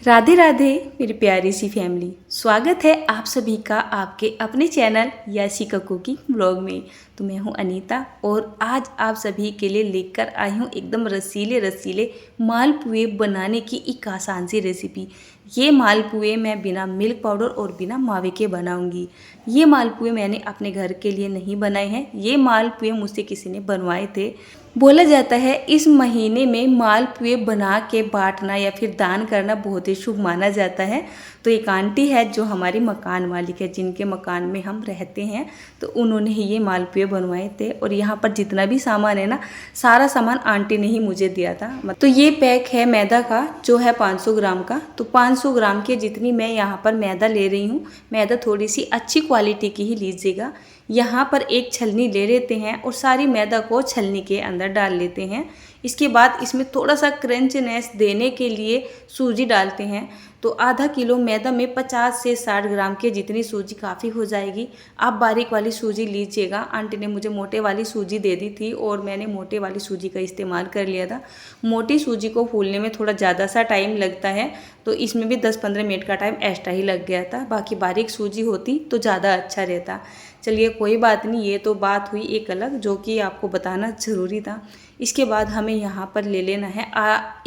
राधे राधे मेरी प्यारी सी फैमिली। स्वागत है आप सभी का आपके अपने चैनल याशिका कुकिंग ब्लॉग में। तो मैं हूं अनीता और आज आप सभी के लिए लेकर आई हूं एकदम रसीले रसीले मालपुए बनाने की एक आसान सी रेसिपी। ये मालपुए मैं बिना मिल्क पाउडर और बिना मावे के बनाऊंगी। ये मालपुए मैंने अपने घर के लिए नहीं बनाए हैं, ये मालपुए मुझसे किसी ने बनवाए थे। बोला जाता है इस महीने में मालपुए बना के बांटना या फिर दान करना बहुत ही शुभ माना जाता है। तो एक आंटी है जो हमारी मकान मालिक है, जिनके मकान में हम रहते हैं, तो उन्होंने ही ये मालपुए बनवाए थे। और यहाँ पर जितना भी सामान है ना, सारा सामान आंटी ने ही मुझे दिया था। तो ये पैक है मैदा का, जो है 500 ग्राम का। तो 500 ग्राम के जितनी मैं यहाँ पर मैदा ले रही हूँ। मैदा थोड़ी सी अच्छी क्वालिटी की ही लीजिएगा। यहाँ पर एक छलनी ले लेते हैं और सारी मैदा को छलनी के अंदर डाल लेते हैं। इसके बाद इसमें थोड़ा सा क्रंचनेस देने के लिए सूजी डालते हैं। तो आधा किलो मैदा में 50 से 60 ग्राम के जितनी सूजी काफ़ी हो जाएगी। आप बारीक वाली सूजी लीजिएगा। आंटी ने मुझे मोटे वाली सूजी दे दी थी और मैंने मोटे वाली सूजी का इस्तेमाल कर लिया था। मोटी सूजी को फूलने में थोड़ा ज़्यादा सा टाइम लगता है, तो इसमें भी 10-15 मिनट का टाइम एक्स्ट्रा ही लग गया था। बाकी बारीक सूजी होती तो ज़्यादा अच्छा रहता। चलिए कोई बात नहीं, ये तो बात हुई एक अलग, जो कि आपको बताना ज़रूरी था। इसके बाद हमें यहाँ पर ले लेना है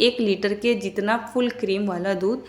1 लीटर के जितना फुल क्रीम वाला दूध।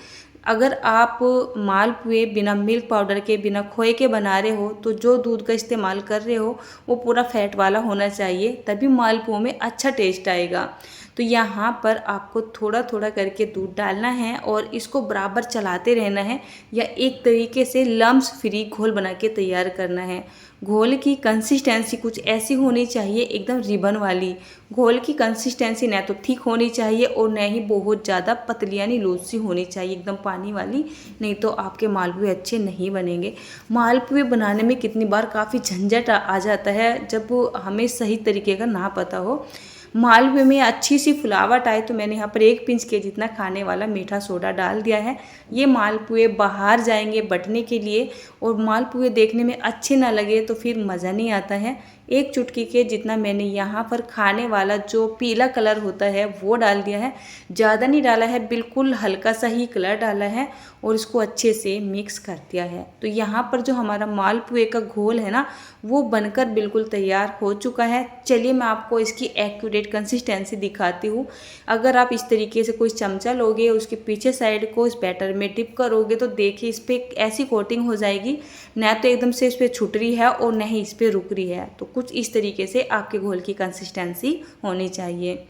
अगर आप मालपुए बिना मिल्क पाउडर के, बिना खोए के बना रहे हो, तो जो दूध का इस्तेमाल कर रहे हो वो पूरा फैट वाला होना चाहिए, तभी मालपुओं में अच्छा टेस्ट आएगा। तो यहाँ पर आपको थोड़ा थोड़ा करके दूध डालना है और इसको बराबर चलाते रहना है, या एक तरीके से लम्स फ्री घोल बना के तैयार करना है। घोल की कंसिस्टेंसी कुछ ऐसी होनी चाहिए, एकदम रिबन वाली। घोल की कंसिस्टेंसी न तो थिक होनी चाहिए और न ही बहुत ज़्यादा पतली यानी लूज सी होनी चाहिए, एकदम पानी वाली, नहीं तो आपके मालपुए अच्छे नहीं बनेंगे। मालपुए बनाने में कितनी बार काफ़ी झंझट आ जाता है जब हमें सही तरीके का ना पता हो। मालपुए में अच्छी सी फुलावट आए तो मैंने यहाँ पर 1 पिंच के जितना खाने वाला मीठा सोडा डाल दिया है। ये मालपुए बाहर जाएंगे बटने के लिए, और मालपुए देखने में अच्छे ना लगे तो फिर मज़ा नहीं आता है। 1 चुटकी के जितना मैंने यहाँ पर खाने वाला जो पीला कलर होता है वो डाल दिया है। ज़्यादा नहीं डाला है, बिल्कुल हल्का सा ही कलर डाला है और इसको अच्छे से मिक्स कर दिया है। तो यहाँ पर जो हमारा मालपुए का घोल है ना, वो बनकर बिल्कुल तैयार हो चुका है। चलिए मैं आपको इसकी एक्यूरेट कंसिस्टेंसी दिखाती हूँ। अगर आप इस तरीके से कोई चमचा लोगे, उसके पीछे साइड को इस बैटर में डिप करोगे, तो देखिए इस पर ऐसी कोटिंग हो जाएगी, न तो एकदम से इस पर छूट रही है और न ही इस पर रुक रही है। तो कुछ इस तरीके से आपके घोल की कंसिस्टेंसी होनी चाहिए।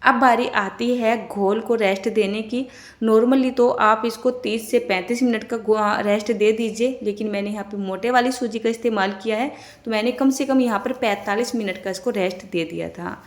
अब बारी आती है घोल को रेस्ट देने की। नॉर्मली तो आप इसको 30 से 35 मिनट का रेस्ट दे दीजिए, लेकिन मैंने यहाँ पे मोटे वाली सूजी का इस्तेमाल किया है, तो मैंने कम से कम यहाँ पर 45 मिनट का इसको रेस्ट दे दिया था।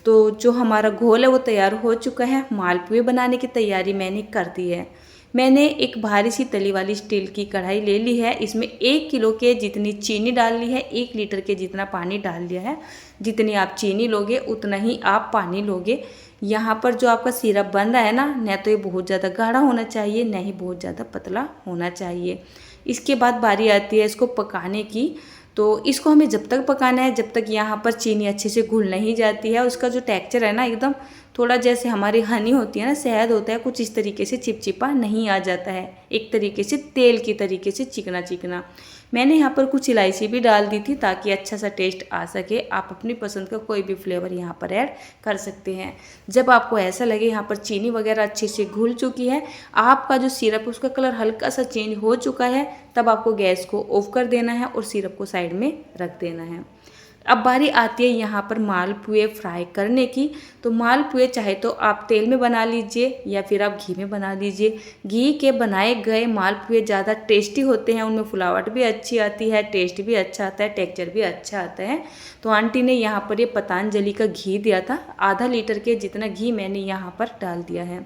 तो जो हमारा घोल है वो तैयार हो चुका है। मालपुए बनाने की तैयारी मैंने कर दी है। मैंने एक भारी सी तली वाली स्टील की कढ़ाई ले ली है। इसमें 1 किलो के जितनी चीनी डाल ली है, 1 लीटर के जितना पानी डाल लिया है। जितनी आप चीनी लोगे उतना ही आप पानी लोगे। यहाँ पर जो आपका सिरप बन रहा है ना, न तो ये बहुत ज़्यादा गाढ़ा होना चाहिए, न ही बहुत ज़्यादा पतला होना चाहिए। इसके बाद बारी आती है इसको पकाने की। तो इसको हमें जब तक पकाना है जब तक यहाँ पर चीनी अच्छे से घुल नहीं जाती है। उसका जो टेक्सचर है ना, एकदम थोड़ा जैसे हमारी हनी होती है ना, शहद होता है, कुछ इस तरीके से चिपचिपा नहीं आ जाता है, एक तरीके से तेल की तरीके से चिकना चिकना। मैंने यहाँ पर कुछ इलायची भी डाल दी थी ताकि अच्छा सा टेस्ट आ सके। आप अपनी पसंद का कोई भी फ्लेवर यहाँ पर ऐड कर सकते हैं। जब आपको ऐसा लगे यहाँ पर चीनी वगैरह अच्छे से घुल चुकी है, आपका जो सिरप उसका कलर हल्का सा चेंज हो चुका है, तब आपको गैस को ऑफ कर देना है और सिरप को साइड में रख देना है। अब बारी आती है यहाँ पर मालपुए फ्राई करने की। तो मालपुए चाहे तो आप तेल में बना लीजिए या फिर आप घी में बना लीजिए। घी के बनाए गए मालपुए ज़्यादा टेस्टी होते हैं, उनमें फुलावट भी अच्छी आती है, टेस्ट भी अच्छा आता है, टेक्सचर भी अच्छा आता है। तो आंटी ने यहाँ पर ये पतंजलि का घी दिया था, आधा लीटर के जितना घी मैंने यहाँ पर डाल दिया है।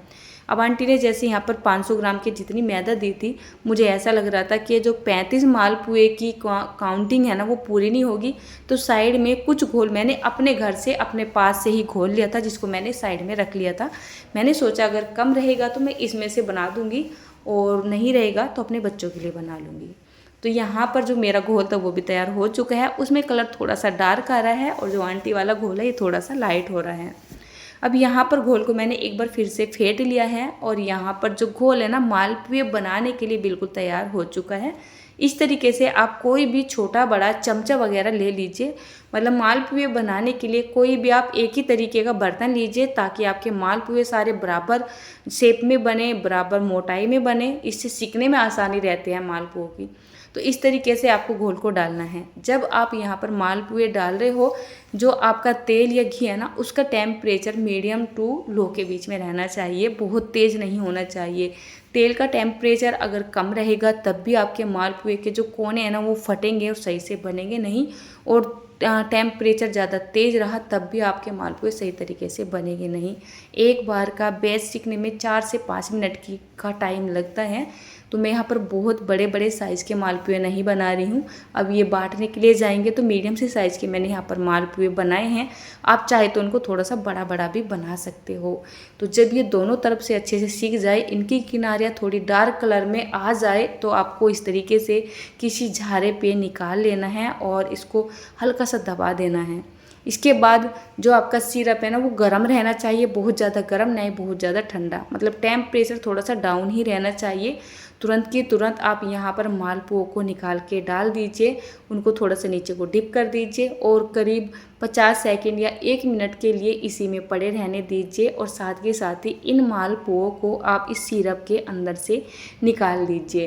अब आंटी ने जैसे यहाँ पर 500 ग्राम की जितनी मैदा दी थी, मुझे ऐसा लग रहा था कि जो 35 मालपुए की काउंटिंग है ना, वो पूरी नहीं होगी। तो साइड में कुछ घोल मैंने अपने घर से अपने पास से ही घोल लिया था, जिसको मैंने साइड में रख लिया था। मैंने सोचा अगर कम रहेगा तो मैं इसमें से बना दूँगी, और नहीं रहेगा तो अपने बच्चों के लिए बना लूँगी। तो यहाँ पर जो मेरा घोल था वो भी तैयार हो चुका है। उसमें कलर थोड़ा सा डार्क आ रहा है और जो आंटी वाला घोल है ये थोड़ा सा लाइट हो रहा है। अब यहाँ पर घोल को मैंने एक बार फिर से फेंट लिया है और यहाँ पर जो घोल है ना मालपुए बनाने के लिए बिल्कुल तैयार हो चुका है। इस तरीके से आप कोई भी छोटा बड़ा चमचा वगैरह ले लीजिए। मतलब मालपुए बनाने के लिए कोई भी आप एक ही तरीके का बर्तन लीजिए ताकि आपके मालपुए सारे बराबर शेप में बने, बराबर मोटाई में बने। इससे सीखने में आसानी रहती है मालपुओं की। तो इस तरीके से आपको घोल को डालना है। जब आप यहाँ पर मालपुए डाल रहे हो, जो आपका तेल या घी है ना उसका टेम्परेचर मीडियम टू लो के बीच में रहना चाहिए, बहुत तेज़ नहीं होना चाहिए। तेल का टेम्परेचर अगर कम रहेगा तब भी आपके मालपुए के जो कोने हैं ना वो फटेंगे और सही से बनेंगे नहीं, और टेम्परेचर ज़्यादा तेज़ रहा तब भी आपके मालपुए सही तरीके से बनेंगे नहीं। एक बार का बेस सीखने में 4 से 5 मिनट का टाइम लगता है। तो मैं यहाँ पर बहुत बड़े बड़े साइज़ के मालपुए नहीं बना रही हूँ। अब ये बांटने के लिए जाएंगे तो मीडियम से साइज़ के मैंने यहाँ पर मालपुए बनाए हैं। आप चाहे तो उनको थोड़ा सा बड़ा बड़ा भी बना सकते हो। तो जब ये दोनों तरफ से अच्छे से सीख जाए, इनकी किनारियाँ थोड़ी डार्क कलर में आ जाए, तो आपको इस तरीके से किसी झारे पे निकाल लेना है और इसको हल्का सा दबा देना है। इसके बाद जो आपका सिरप है ना वो गर्म रहना चाहिए, बहुत ज़्यादा गर्म नहीं, बहुत ज़्यादा ठंडा, मतलब टेम्परेचर थोड़ा सा डाउन ही रहना चाहिए। तुरंत की तुरंत आप यहाँ पर मालपुओं को निकाल के डाल दीजिए, उनको थोड़ा सा नीचे को डिप कर दीजिए और करीब 50 सेकंड या 1 मिनट के लिए इसी में पड़े रहने दीजिए। और साथ ही इन मालपुओं को आप इस सिरप के अंदर से निकाल दीजिए।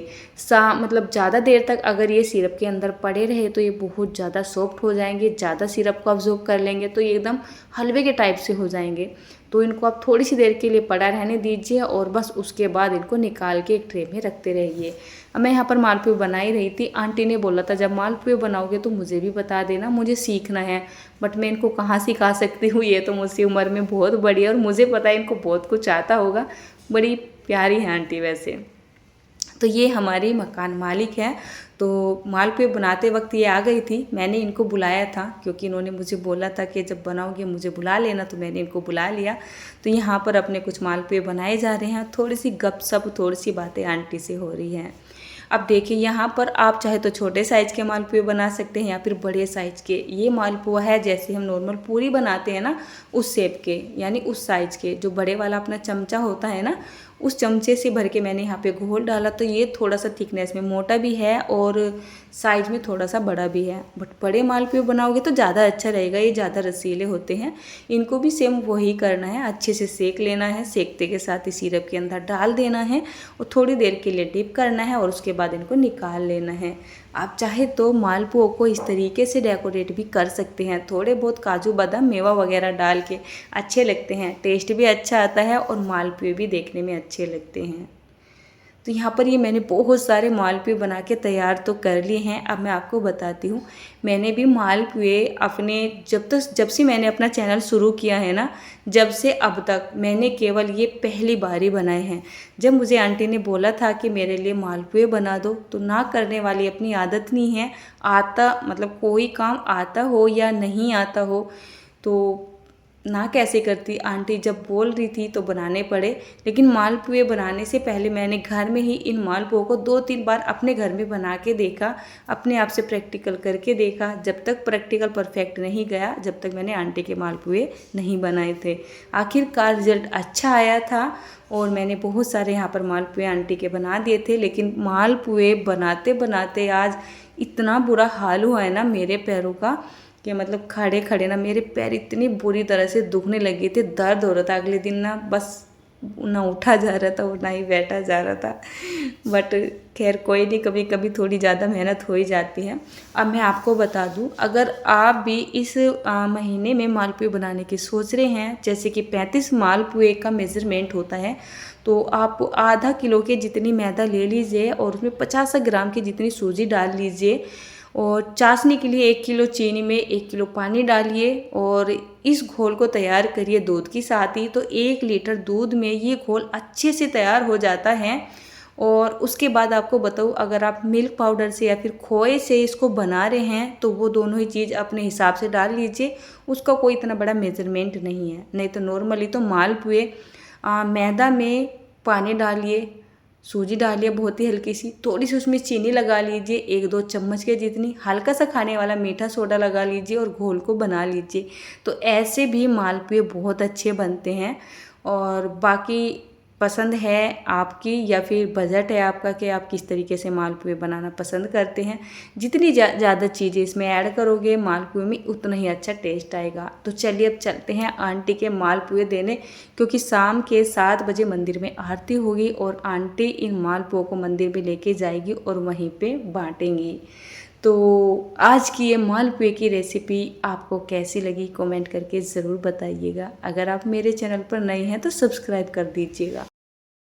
मतलब ज़्यादा देर तक अगर ये सिरप के अंदर पड़े रहे तो ये बहुत ज़्यादा सॉफ्ट हो जाएंगे, ज़्यादा सिरप को अब्जॉर्ब कर लेंगे तो ये एकदम हलवे के टाइप से हो जाएंगे। तो इनको आप थोड़ी सी देर के लिए पड़ा रहने दीजिए और बस उसके बाद इनको निकाल के एक ट्रे में रखते रहिए। अब मैं यहाँ पर मालपुए बना ही रही थी। आंटी ने बोला था जब मालपुए बनाओगे तो मुझे भी बता देना, मुझे सीखना है। बट मैं इनको कहाँ सिखा सकती हूँ, ये तो मुझसे उम्र में बहुत बड़ी है और मुझे पता है इनको बहुत कुछ आता होगा। बड़ी प्यारी है आंटी वैसे। तो ये हमारी मकान मालिक है। तो मालपुए बनाते वक्त ये आ गई थी, मैंने इनको बुलाया था क्योंकि इन्होंने मुझे बोला था कि जब बनाओगे मुझे बुला लेना, तो मैंने इनको बुला लिया। तो यहाँ पर अपने कुछ मालपुए बनाए जा रहे हैं, थोड़ी सी गपशप, थोड़ी सी बातें आंटी से हो रही हैं। अब देखिए यहाँ पर आप चाहे तो छोटे साइज़ के मालपुए बना सकते हैं या फिर बड़े साइज़ के। ये मालपुआ है जैसे हम नॉर्मल पूरी बनाते हैं ना उस शेप के, यानी उस साइज़ के। जो बड़े वाला अपना चमचा होता है ना उस चमचे से भर के मैंने यहाँ पे घोल डाला। तो ये थोड़ा सा थिकनेस में मोटा भी है और साइज में थोड़ा सा बड़ा भी है। बट बड़े मालपुए बनाओगे तो ज़्यादा अच्छा रहेगा, ये ज़्यादा रसीले होते हैं। इनको भी सेम वही करना है, अच्छे से सेक लेना है, सेकते के साथ ही सिरप के अंदर डाल देना है और थोड़ी देर के लिए डिप करना है और उसके बाद इनको निकाल लेना है। आप चाहे तो मालपुओं को इस तरीके से डेकोरेट भी कर सकते हैं, थोड़े बहुत काजू बादाम मेवा वगैरह डाल के, अच्छे लगते हैं, टेस्ट भी अच्छा आता है और मालपुए भी देखने में अच्छे लगते हैं। तो यहाँ पर ये मैंने बहुत सारे मालपुए बना के तैयार तो कर लिए हैं। अब मैं आपको बताती हूँ, मैंने भी मालपुए अपने जब से मैंने अपना चैनल शुरू किया है ना, जब से अब तक मैंने केवल ये पहली बार ही बनाए हैं। जब मुझे आंटी ने बोला था कि मेरे लिए मालपुए बना दो, तो ना करने वाली अपनी आदत नहीं है। आता मतलब कोई काम आता हो या नहीं आता हो तो ना कैसे करती, आंटी जब बोल रही थी तो बनाने पड़े। लेकिन मालपुए बनाने से पहले मैंने घर में ही इन मालपुओं को 2-3 बार अपने घर में बना के देखा, अपने आप से प्रैक्टिकल करके देखा। जब तक प्रैक्टिकल परफेक्ट नहीं गया, जब तक मैंने आंटी के मालपुए नहीं बनाए थे। आखिरकार रिजल्ट अच्छा आया था और मैंने बहुत सारे यहाँ पर मालपुए आंटी के बना दिए थे। लेकिन मालपुए बनाते बनाते आज इतना बुरा हाल हुआ है ना मेरे पैरों का कि मतलब खड़े खड़े ना मेरे पैर इतनी बुरी तरह से दुखने लगे थे, दर्द हो रहा था। अगले दिन ना बस ना उठा जा रहा था और ना ही बैठा जा रहा था। बट खैर कोई नहीं, कभी कभी थोड़ी ज़्यादा मेहनत हो ही जाती है। अब मैं आपको बता दूं, अगर आप भी इस महीने में मालपुए बनाने की सोच रहे हैं, जैसे कि 35 मालपुए का मेज़रमेंट होता है, तो आप आधा किलो के जितनी मैदा ले लीजिए और उसमें 50 ग्राम की जितनी सूजी डाल लीजिए और चाशनी के लिए 1 किलो चीनी में 1 किलो पानी डालिए और इस घोल को तैयार करिए दूध के साथ ही। तो 1 लीटर दूध में ये घोल अच्छे से तैयार हो जाता है। और उसके बाद आपको बताऊँ, अगर आप मिल्क पाउडर से या फिर खोए से इसको बना रहे हैं तो वो दोनों ही चीज़ अपने हिसाब से डाल लीजिए, उसका कोई इतना बड़ा मेजरमेंट नहीं है। नहीं तो नॉर्मली तो मालपुए मैदा में पानी डालिए, सूजी डालिए बहुत ही हल्की सी, थोड़ी सी उसमें चीनी लगा लीजिए 1-2 चम्मच के जितनी, हल्का सा खाने वाला मीठा सोडा लगा लीजिए और घोल को बना लीजिए। तो ऐसे भी मालपुए बहुत अच्छे बनते हैं। और बाकी पसंद है आपकी या फिर बजट है आपका कि आप किस तरीके से मालपुए बनाना पसंद करते हैं। जितनी ज़्यादा चीज़ें इसमें ऐड करोगे मालपुए में उतना ही अच्छा टेस्ट आएगा। तो चलिए अब चलते हैं आंटी के मालपुए देने, क्योंकि शाम के 7 बजे मंदिर में आरती होगी और आंटी इन मालपुओं को मंदिर में लेके जाएगी और वहीं पे बांटेंगी। तो आज की ये मालपुए की रेसिपी आपको कैसी लगी कमेंट करके ज़रूर बताइएगा। अगर आप मेरे चैनल पर नए हैं तो सब्सक्राइब कर दीजिएगा।